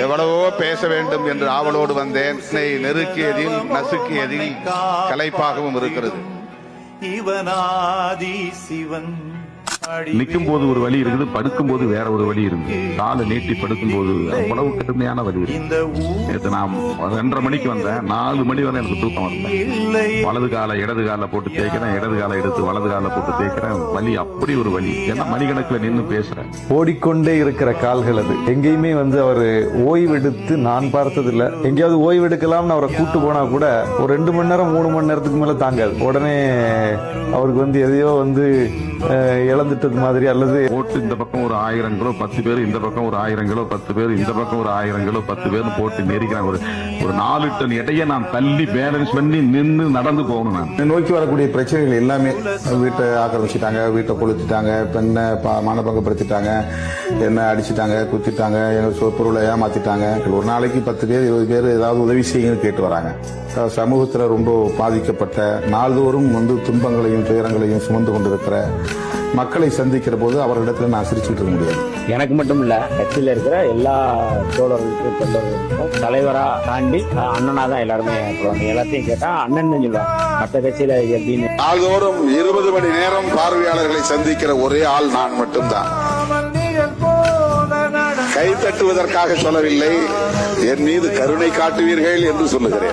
எவ்வளவோ பேச வேண்டும் என்று ஆவலோடு வந்தேன். நெருக்கியதில் நசுக்கியதில் களைப்பாகவும் இருக்கிறது. இவனாதி சிவன் நிற்கும் போது ஒரு வழி இருக்குது, படுக்கும் போது வேற ஒரு வழி இருக்கு. காலை நீட்டி படுக்கும் போது அவ்வளவு கடுமையான வழி இருக்கு. நேற்று நான் 2:30 மணிக்கு வந்தேன், 4 மணி வரை எனக்கு தூக்கம் வரல. வலது காலை இடது கால போட்டு தேய்க்கிறேன், இடது காலை எடுத்து வலது கால போட்டு தேய்க்கிறேன். வலி அப்படி ஒரு வலி. ஏன்னா மணிக்கணக்கில் நின்று பேசுறேன். ஓடிக்கொண்டே இருக்கிற கால்கள் அது. எங்கேயுமே அவர் ஓய்வெடுத்து நான் பார்த்ததில்லை. எங்கேயாவது ஓய்வெடுக்கலாம்னு அவரை கூட்டு போனா கூட ஒரு 2 மணி நேரம் 3 மணி நேரத்துக்கு மேல தாங்காது. உடனே அவருக்கு எதையோ இழந்துட்டது மாதிரி, அல்லது போட்டு இந்த பக்கம் ஒரு 1000 கிலோ 10 பேர், இந்த பக்கம் ஒரு 1000 கிலோ 10 பேர், இந்த பக்கம் ஒரு 1000 கிலோ 10 பேர் போட்டு நெரிக்கிறாங்க. ஒரு 4 டன் எடையை நான் தள்ளி பேலன்ஸ் பண்ணி நின்று நடந்து போகணும். நான் நோக்கி வரக்கூடிய பிரச்சனைகள் எல்லாமே, வீட்டை ஆக்கிரமிச்சிட்டாங்க, வீட்டை கொளுத்திட்டாங்க, பெண்ணை மானபங்கப்படுத்திட்டாங்க, என்ன அடிச்சுட்டாங்க, குத்திட்டாங்க, பொருளை ஏமாத்திட்டாங்க. ஒரு நாளைக்கு 10 பேர் 20 பேர் ஏதாவது உதவி செய்யுங்கன்னு கேட்டு வராங்க. சமூகத்தில் ரொம்ப பாதிக்கப்பட்ட, நாள்தோறும் துன்பங்களையும் துயரங்களையும் சுமந்து கொண்டிருக்கிற மக்களை சந்திக்கிற போது அவர்களிடத்துல நான் சிரிச்சுட்டு இருக்க முடியாது. எனக்கு மட்டும் இல்ல, கட்சியில இருக்கிற எல்லா தோழர்களுக்கும் தொண்டர்களுக்கும் தலைவரா தாண்டி அண்ணனா தான் எல்லாருமே சொல்லுவாங்க. எல்லாத்தையும் கேட்டா அண்ணன் சொல்லுவாங்க. மற்ற கட்சியில எப்படின்னு நாள்தோறும் 20 மணி நேரம் பார்வையாளர்களை சந்திக்கிற ஒரே ஆள் நான் மட்டும்தான். கை தட்டுவதற்காக சொல்லவில்லை, என் மீது கருணை காட்டுவீர்கள் என்று சொல்லுகிறேன்.